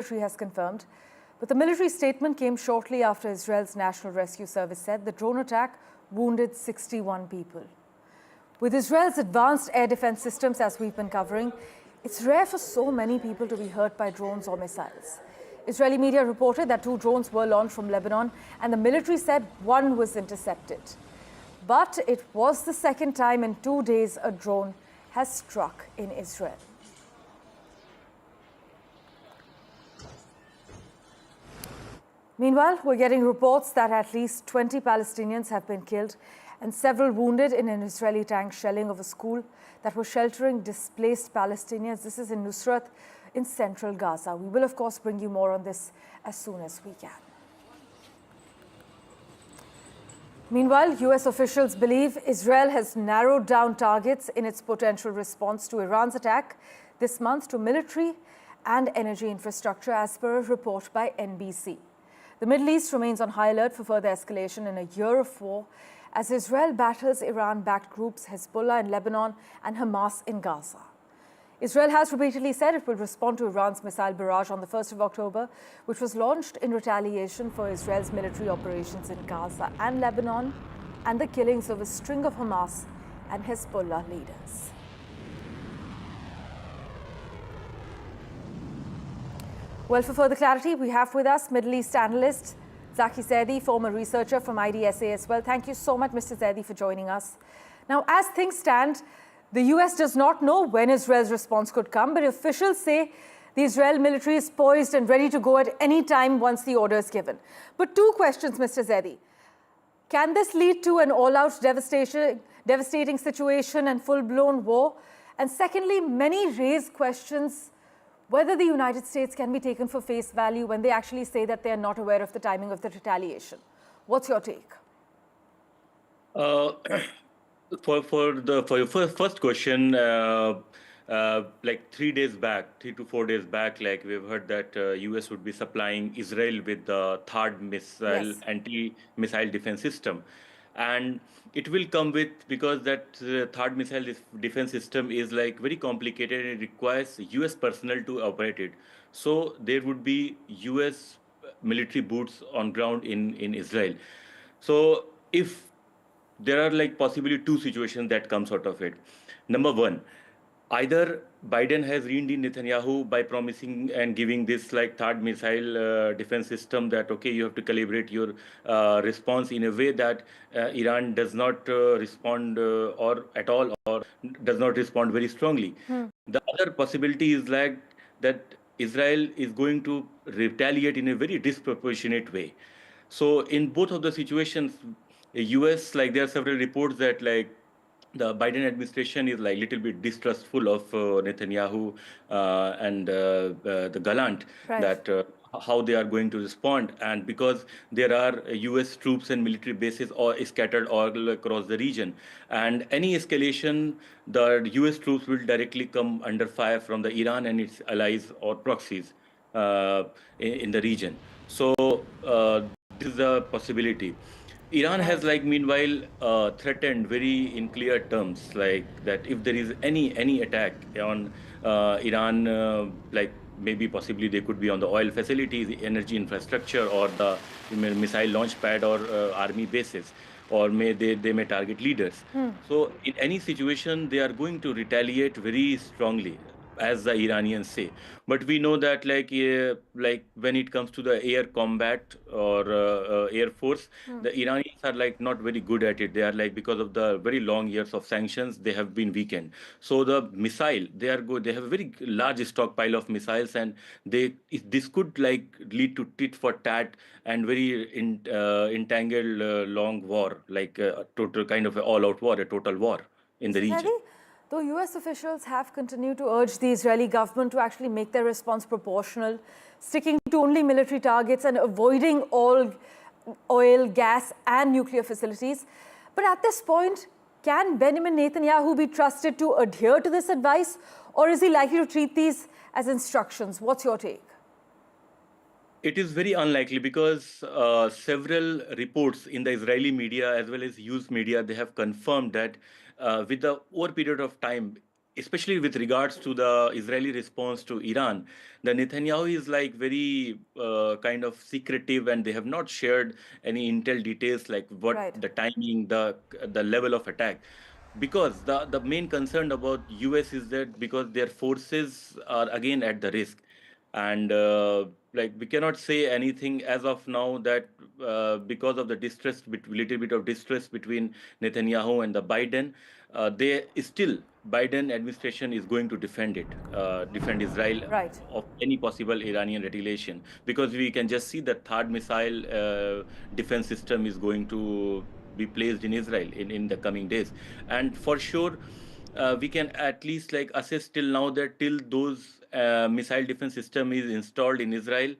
military has confirmed. But the military statement came shortly after Israel's National Rescue Service said the drone attack wounded 61 people. With Israel's advanced air defense systems, as we've been covering, it's rare for so many people to be hurt by drones or missiles. Israeli media reported that 2 drones were launched from Lebanon, and the military said 1 was intercepted. But it was the second time in 2 days a drone has struck in Israel. Meanwhile, we're getting reports that at least 20 Palestinians have been killed and several wounded in an Israeli tank shelling of a school that was sheltering displaced Palestinians. This is in Nusrat in central Gaza. We will, of course, bring you more on this as soon as we can. Meanwhile, US officials believe Israel has narrowed down targets in its potential response to Iran's attack this month to military and energy infrastructure, as per a report by NBC. The Middle East remains on high alert for further escalation in a year of war as Israel battles Iran-backed groups Hezbollah in Lebanon and Hamas in Gaza. Israel has repeatedly said it will respond to Iran's missile barrage on the 1st of October, which was launched in retaliation for Israel's military operations in Gaza and Lebanon and the killings of a string of Hamas and Hezbollah leaders. Well, for further clarity, we have with us Middle East analyst Zaki Zaidi, former researcher from IDSA as well. Thank you so much, Mr. Zaidi, for joining us. Now, as things stand, the US does not know when Israel's response could come, but officials say the Israel military is poised and ready to go at any time once the order is given. But 2 questions, Mr. Zaidi. Can this lead to an all-out devastating situation and full-blown war? And secondly, many raise questions whether the United States can be taken for face value when they actually say that they are not aware of the timing of the retaliation. What's your take? For your first question, like 3 days back, 3 to 4 days back, like we've heard that US would be supplying Israel with the third missile, anti-missile defense system. And it will come with, because that third missile defense system is like very complicated and it requires US personnel to operate it. So there would be US military boots on ground in Israel. So if there are like possibly 2 situations that comes out of it. Number 1, either Biden has reined in Netanyahu by promising and giving this like third missile defense system that, okay, you have to calibrate your response in a way that Iran does not respond or at all, or does not respond very strongly. The other possibility is like that Israel is going to retaliate in a very disproportionate way. So in both of the situations, US, like there are several reports that like the Biden administration is like little bit distrustful of Netanyahu and the Gallant, that how they are going to respond. And because there are US troops and military bases all scattered all across the region, and any escalation, the US troops will directly come under fire from the Iran and its allies or proxies in the region. So this is a possibility. Iran has like meanwhile threatened very in clear terms, like that if there is any attack on Iran, like maybe possibly they could be on the oil facilities, the energy infrastructure, or the missile launch pad or army bases, or they may target leaders. So in any situation, they are going to retaliate very strongly, as the Iranians say. But we know that like when it comes to the air combat or air force, the Iranians are like not very good at it. They are like, because of the very long years of sanctions, they have been weakened. So the missile, they are good. They have a very large stockpile of missiles, and this could like lead to tit for tat and very entangled long war, like a total kind of an all-out war, a total war in the region. Though US officials have continued to urge the Israeli government to actually make their response proportional, sticking to only military targets and avoiding all oil, gas and nuclear facilities. But at this point, can Benjamin Netanyahu be trusted to adhere to this advice, or is he likely to treat these as instructions? What's your take? It is very unlikely, because several reports in the Israeli media as well as US media, they have confirmed that with the over period of time, especially with regards to the Israeli response to Iran, the Netanyahu is like very kind of secretive, and they have not shared any intel details like what Right. the timing, the level of attack. Because the main concern about US is that because their forces are again at the risk, and like we cannot say anything as of now that because of the distress, little bit of distress between Netanyahu and the Biden, they still Biden administration is going to defend it, defend Israel Right. of any possible Iranian retaliation, because we can just see that third missile defense system is going to be placed in Israel in the coming days, and for sure we can at least like assess till now that till those missile defense system is installed in Israel,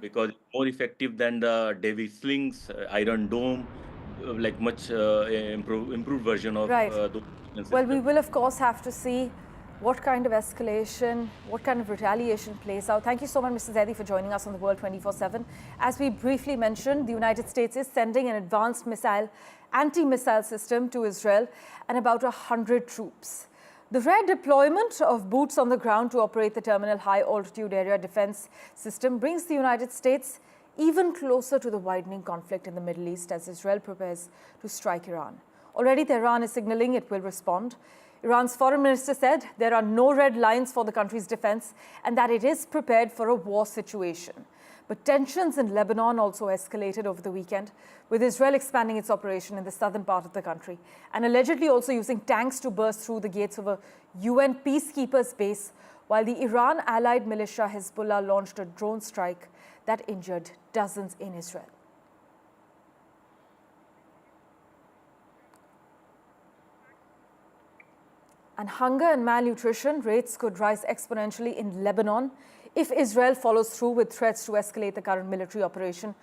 because it's more effective than the Davis slings, Iron Dome, like much improved version of Right. those defense Well, we systems. will, of course, have to see what kind of escalation, what kind of retaliation plays out. Thank you so much, Mr. Zaidi, for joining us on the World 24/7. As we briefly mentioned, the United States is sending an advanced anti-missile system to Israel and about 100 troops. The rare deployment of boots on the ground to operate the Terminal High Altitude Area Defense System brings the United States even closer to the widening conflict in the Middle East as Israel prepares to strike Iran. Already, Tehran is signaling it will respond. Iran's foreign minister said there are no red lines for the country's defense and that it is prepared for a war situation. But tensions in Lebanon also escalated over the weekend, with Israel expanding its operation in the southern part of the country and allegedly also using tanks to burst through the gates of a UN peacekeepers base, while the Iran-allied militia Hezbollah launched a drone strike that injured dozens in Israel. And hunger and malnutrition rates could rise exponentially in Lebanon if Israel follows through with threats to escalate the current military operation,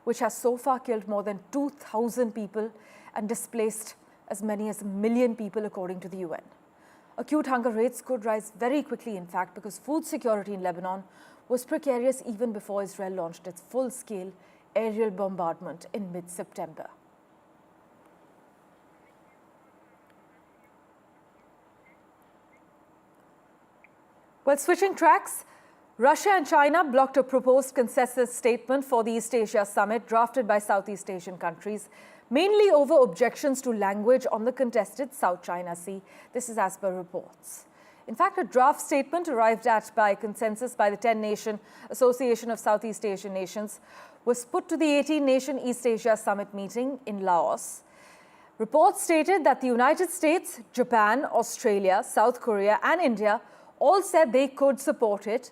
which has so far killed more than 2,000 people and displaced as many as 1 million people, according to the UN. Acute hunger rates could rise very quickly, in fact, because food security in Lebanon was precarious even before Israel launched its full-scale aerial bombardment in mid-September. Well, switching tracks, Russia and China blocked a proposed consensus statement for the East Asia Summit drafted by Southeast Asian countries, mainly over objections to language on the contested South China Sea. This is as per reports. In fact, a draft statement arrived at by consensus by the 10-nation Association of Southeast Asian Nations was put to the 18-nation East Asia Summit meeting in Laos. Reports stated that the United States, Japan, Australia, South Korea, and India all said they could support it,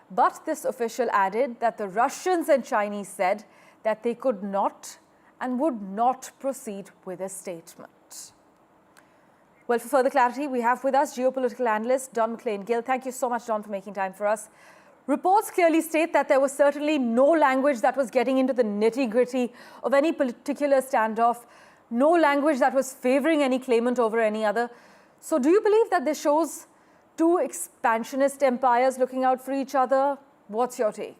but this official added that the Russians and Chinese said that they could not and would not proceed with a statement. Well, for further clarity, we have with us geopolitical analyst Don McLean-Gill. Thank you so much, Don, for making time for us. Reports clearly state that there was certainly no language that was getting into the nitty-gritty of any particular standoff, no language that was favoring any claimant over any other. So do you believe that this shows two expansionist empires looking out for each other? What's your take?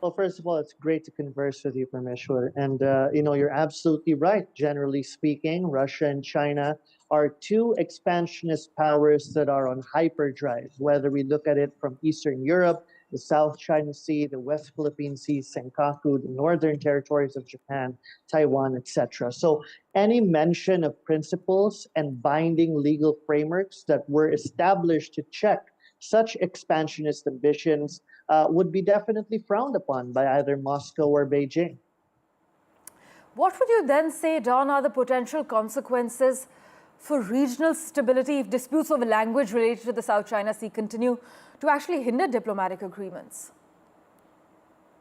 Well, first of all, it's great to converse with you, Parmeshwar. And, you're absolutely right. Generally speaking, Russia and China are two expansionist powers that are on hyperdrive, whether we look at it from Eastern Europe, the South China Sea, the West Philippine Sea, Senkaku, the northern territories of Japan, Taiwan, etc. So any mention of principles and binding legal frameworks that were established to check such expansionist ambitions would be definitely frowned upon by either Moscow or Beijing. What would you then say, Don, are the potential consequences for regional stability if disputes over language related to the South China Sea continue to actually hinder diplomatic agreements?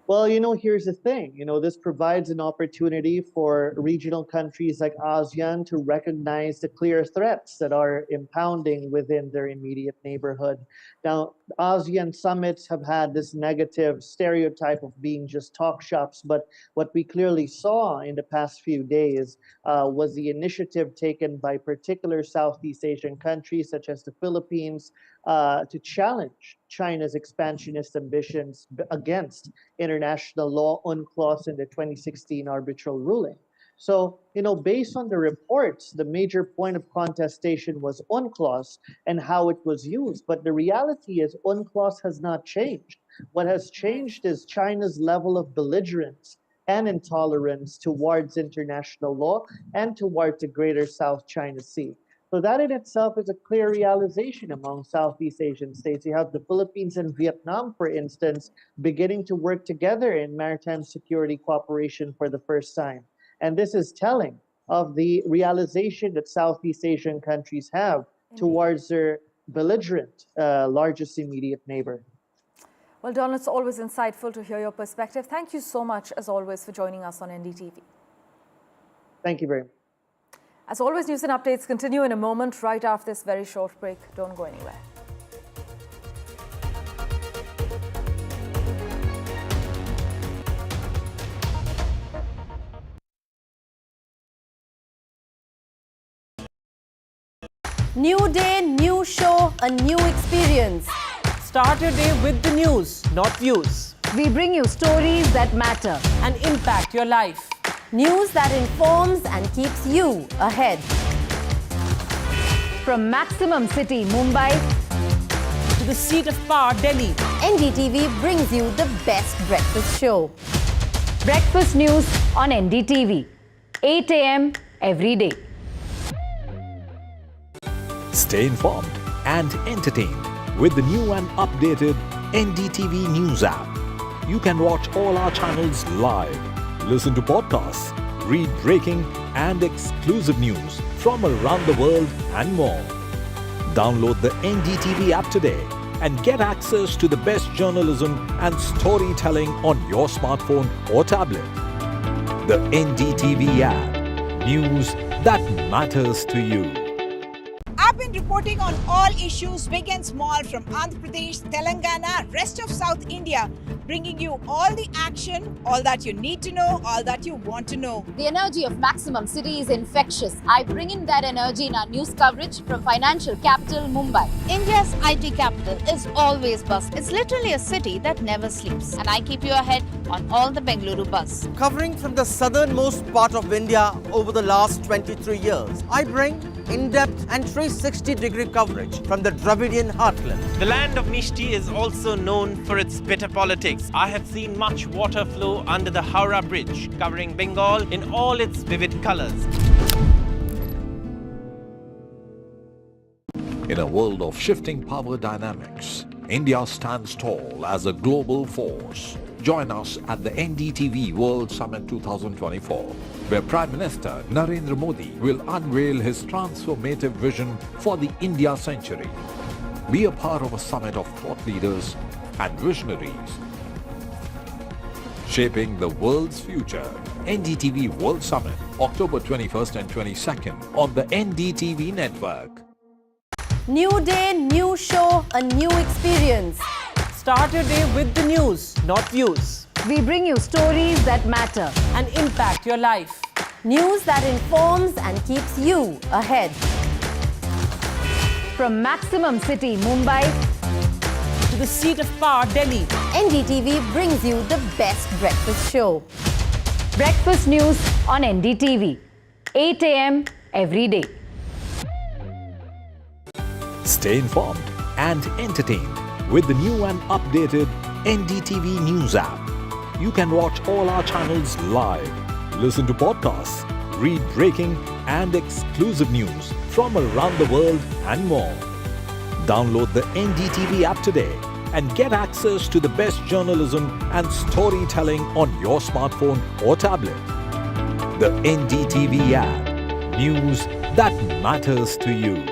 Well, here's the thing. This provides an opportunity for regional countries like ASEAN to recognize the clear threats that are impounding within their immediate neighborhood. Now, ASEAN summits have had this negative stereotype of being just talk shops, but what we clearly saw in the past few days was the initiative taken by particular Southeast Asian countries such as the Philippines to challenge China's expansionist ambitions against international law UNCLOS in the 2016 arbitral ruling. So, based on the reports, the major point of contestation was UNCLOS and how it was used. But the reality is UNCLOS has not changed. What has changed is China's level of belligerence and intolerance towards international law and towards the greater South China Sea. So that in itself is a clear realization among Southeast Asian states. You have the Philippines and Vietnam, for instance, beginning to work together in maritime security cooperation for the first time. And this is telling of the realization that Southeast Asian countries have towards their belligerent largest immediate neighbor. Well, Don, it's always insightful to hear your perspective. Thank you so much, as always, for joining us on NDTV. Thank you very much. As always, news and updates continue in a moment, right after this very short break. Don't go anywhere. New day, new show, a new experience. Start your day with the news, not views. We bring you stories that matter. And impact your life. News that informs and keeps you ahead. From Maximum City, Mumbai, To the seat of power, Delhi. NDTV brings you the best breakfast show. Breakfast news on NDTV. 8 a.m. every day. Stay informed and entertained with the new and updated NDTV News app. You can watch all our channels live, listen to podcasts, read breaking and exclusive news from around the world and more. Download the NDTV app today and get access to the best journalism and storytelling on your smartphone or tablet. The NDTV app. News that matters to you. I've been reporting on all issues, big and small, from Andhra Pradesh, Telangana, rest of South India, bringing you all the action, all that you need to know, all that you want to know. The energy of Maximum City is infectious. I bring in that energy in our news coverage from financial capital, Mumbai. India's IT capital is always buzz. It's literally a city that never sleeps. And I keep you ahead on all the Bengaluru buzz. Covering from the southernmost part of India over the last 23 years, I bring in-depth and 360-degree coverage from the Dravidian heartland. The land of Mishti is also known for its bitter politics. I have seen much water flow under the Howrah Bridge, covering Bengal in all its vivid colors. In a world of shifting power dynamics, India stands tall as a global force. Join us at the NDTV World Summit 2024, where Prime Minister Narendra Modi will unveil his transformative vision for the India century. Be a part of a summit of thought leaders and visionaries, shaping the world's future. NDTV World Summit, October 21st and 22nd on the NDTV network. New day, new show, a new experience. Start your day with the news, not views. We bring you stories that matter. And impact your life. News that informs and keeps you ahead. From Maximum City, Mumbai, To the seat of power, Delhi. NDTV brings you the best breakfast show. Breakfast news on NDTV. 8 a.m. every day. Stay informed and entertained with the new and updated NDTV News app. You can watch all our channels live, listen to podcasts, read breaking and exclusive news from around the world and more. Download the NDTV app today and get access to the best journalism and storytelling on your smartphone or tablet. The NDTV app. News that matters to you.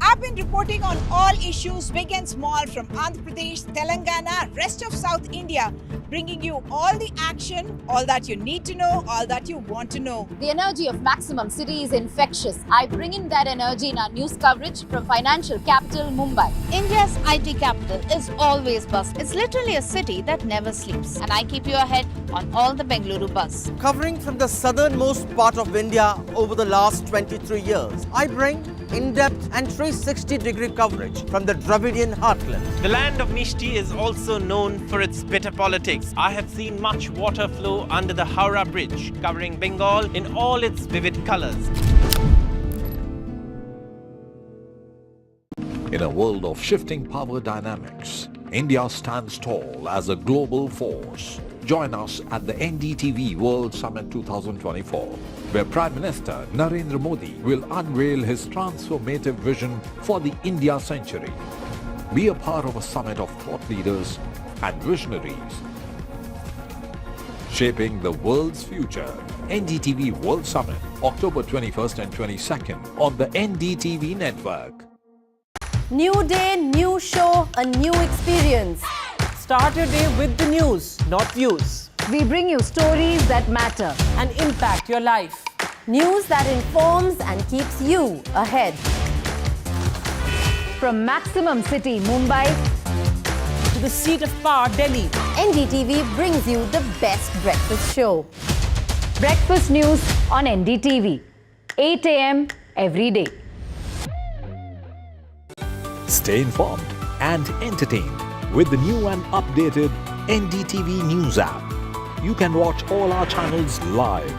I've been reporting on all issues, big and small, from Andhra Pradesh, Telangana, rest of South India, bringing you all the action, all that you need to know, all that you want to know. The energy of Maximum City is infectious. I bring in that energy in our news coverage from financial capital, Mumbai. India's IT capital is always buzz. It's literally a city that never sleeps. And I keep you ahead on all the Bengaluru buzz. Covering from the southernmost part of India over the last 23 years, I bring in-depth and 360-degree coverage from the Dravidian heartland. The land of Mishti is also known for its bitter politics. I have seen much water flow under the Howrah Bridge, covering Bengal in all its vivid colors. In a world of shifting power dynamics, India stands tall as a global force. Join us at the NDTV World Summit 2024, where Prime Minister Narendra Modi will unveil his transformative vision for the India century. Be a part of a summit of thought leaders and visionaries, shaping the world's future. NDTV World Summit, October 21st and 22nd on the NDTV network. New day, new show, a new experience. Start your day with the news, not views. We bring you stories that matter. And impact your life. News that informs and keeps you ahead. From Maximum City, Mumbai, To the seat of power, Delhi. NDTV brings you the best breakfast show. Breakfast news on NDTV. 8 a.m. every day. Stay informed and entertained with the new and updated NDTV News app. You can watch all our channels live,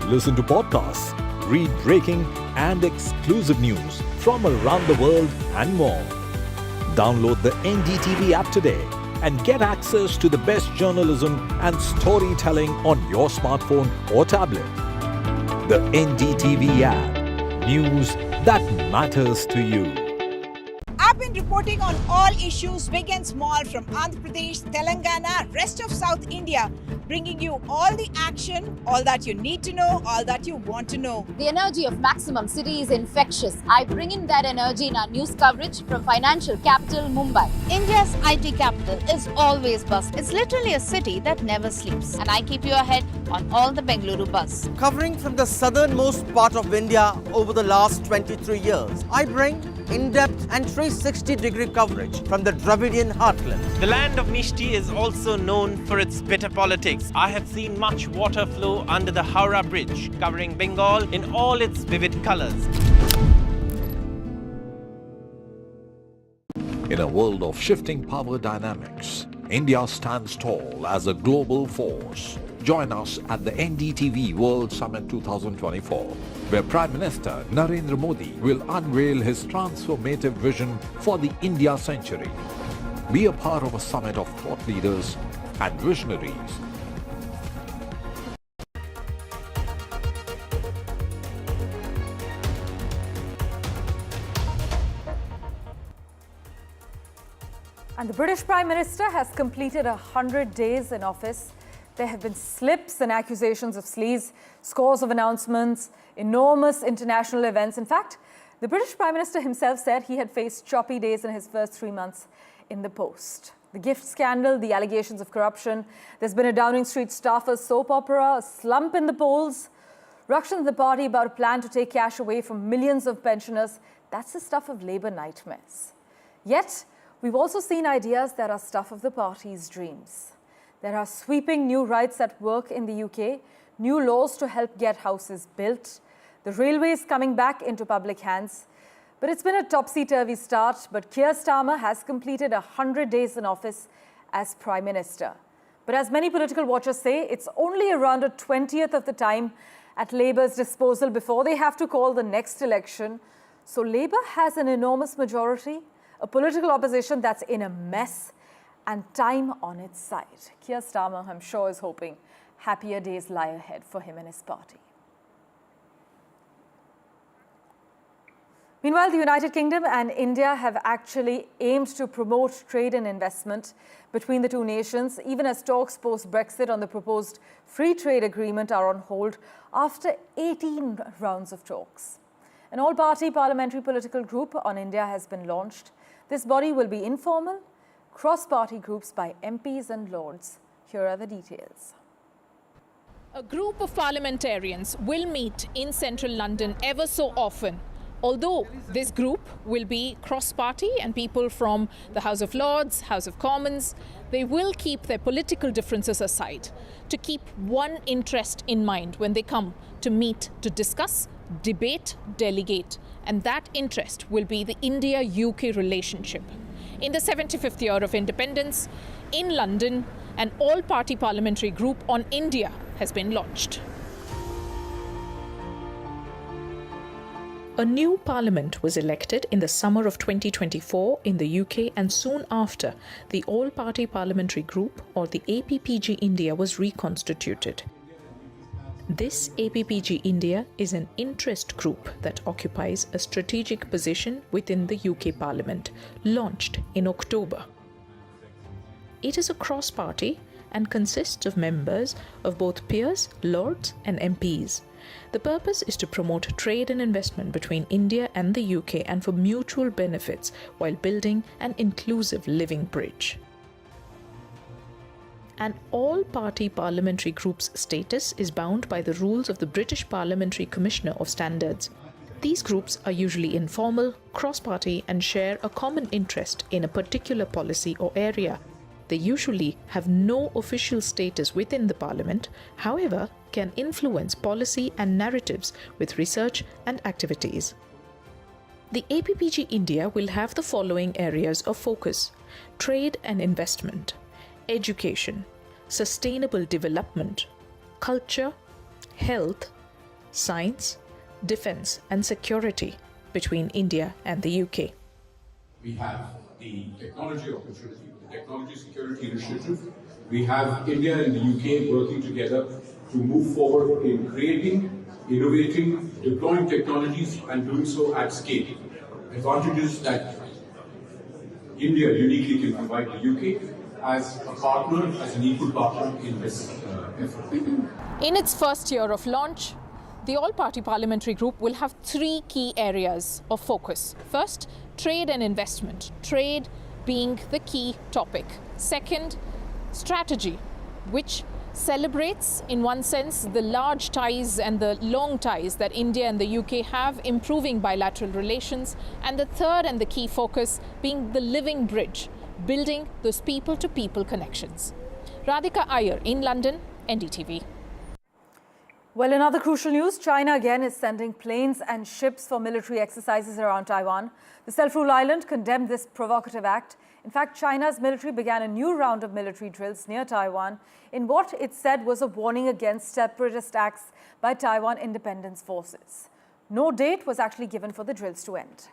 listen to podcasts, read breaking and exclusive news from around the world and more. Download the NDTV app today and get access to the best journalism and storytelling on your smartphone or tablet. The NDTV app. News that matters to you. I've been reporting on all issues, big and small, from Andhra Pradesh, Telangana, rest of South India, bringing you all the action, all that you need to know, all that you want to know. The energy of Maximum City is infectious. I bring in that energy in our news coverage from financial capital Mumbai. India's IT capital is always buzz. It's literally a city that never sleeps. And I keep you ahead on all the Bengaluru buzz. Covering from the southernmost part of India over the last 23 years, I bring in-depth and 360-degree coverage from the Dravidian heartland. The land of Mishti is also known for its bitter politics. I have seen much water flow under the Howrah Bridge, covering Bengal in all its vivid colors. In a world of shifting power dynamics, India stands tall as a global force. Join us at the NDTV World Summit 2024, where Prime Minister Narendra Modi will unveil his transformative vision for the India century. Be a part of a summit of thought leaders and visionaries, And the British Prime Minister has completed 100 days in office. There have been slips and accusations of sleaze, scores of announcements, enormous international events. In fact, the British Prime Minister himself said he had faced choppy days in his first 3 months in the post. The gift scandal, the allegations of corruption, there's been a Downing Street staffer soap opera, a slump in the polls, ructions in the party about a plan to take cash away from millions of pensioners. That's the stuff of Labour nightmares. Yet, we've also seen ideas that are stuff of the party's dreams. There are sweeping new rights at work in the UK, new laws to help get houses built, the railways coming back into public hands. But it's been a topsy-turvy start, but Keir Starmer has completed 100 days in office as Prime Minister. But as many political watchers say, it's only around a 20th of the time at Labour's disposal before they have to call the next election. So Labour has an enormous majority, a political opposition that's in a mess, and time on its side. Keir Starmer, I'm sure, is hoping happier days lie ahead for him and his party. Meanwhile, the United Kingdom and India have actually aimed to promote trade and investment between the two nations, even as talks post-Brexit on the proposed free trade agreement are on hold after 18 rounds of talks. An all-party parliamentary political group on India has been launched. This body will be informal, cross-party groups by MPs and Lords. Here are the details. A group of parliamentarians will meet in central London ever so often. Although this group will be cross-party and people from the House of Lords, House of Commons, they will keep their political differences aside to keep one interest in mind when they come to meet to discuss, debate, delegate and that interest will be the India-UK relationship. In the 75th year of independence, in London, an all-party parliamentary group on India has been launched. A new parliament was elected in the summer of 2024 in the UK, and soon after, the all-party parliamentary group, or the APPG India, was reconstituted. This APPG India is an interest group that occupies a strategic position within the UK Parliament, launched in October. It is a cross-party and consists of members of both peers, lords and MPs. The purpose is to promote trade and investment between India and the UK and for mutual benefits while building an inclusive living bridge. An all-party parliamentary group's status is bound by the rules of the British Parliamentary Commissioner of Standards. These groups are usually informal, cross-party and share a common interest in a particular policy or area. They usually have no official status within the Parliament, however, can influence policy and narratives with research and activities. The APPG India will have the following areas of focus: trade and investment, education, sustainable development, culture, health, science, defence and security between India and the UK. We have the technology opportunity, the technology security initiative. We have India and the UK working together to move forward in creating, innovating, deploying technologies and doing so at scale. Advantages that India uniquely can provide the UK as a partner, as an equal partner in this effort. In its first year of launch, the all-party parliamentary group will have three key areas of focus. First, trade and investment, trade being the key topic. Second, strategy, which celebrates, in one sense, the large ties and the long ties that India and the UK have, improving bilateral relations. And the third and the key focus being the living bridge, building those people-to-people connections. Radhika Iyer in London, NDTV. Well, in other crucial news, China again is sending planes and ships for military exercises around Taiwan. The self-ruled island condemned this provocative act. In fact, China's military began a new round of military drills near Taiwan in what it said was a warning against separatist acts by Taiwan independence forces. No date was actually given for the drills to end.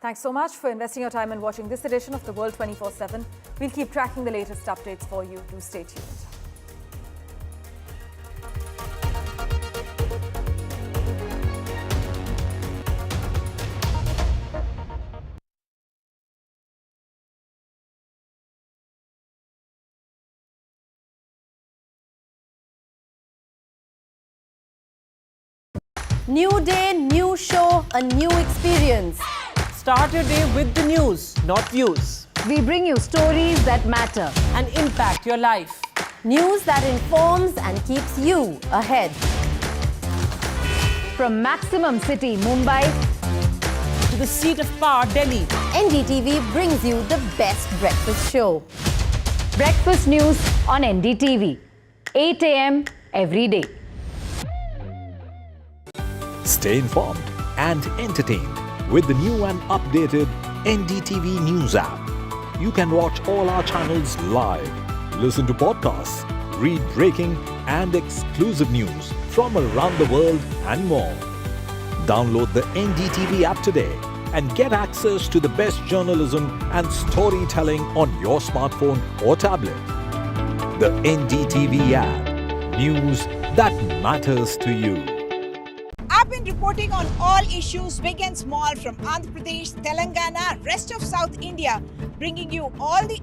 Thanks so much for investing your time and watching this edition of The World 24/7. We'll keep tracking the latest updates for you. Do stay tuned. New day, new show, a new experience. Start your day with the news, not views. We bring you stories that matter. And impact your life. News that informs and keeps you ahead. From Maximum City, Mumbai, To the seat of power, Delhi, NDTV brings you the best breakfast show. Breakfast news on NDTV, 8 a.m. every day. Stay informed and entertained with the new and updated NDTV News app. You can watch all our channels live, listen to podcasts, read breaking and exclusive news from around the world and more. Download the NDTV app today and get access to the best journalism and storytelling on your smartphone or tablet. The NDTV app. News that matters to you. I've been reporting on all issues, big and small, from Andhra Pradesh, Telangana, rest of South India, bringing you all the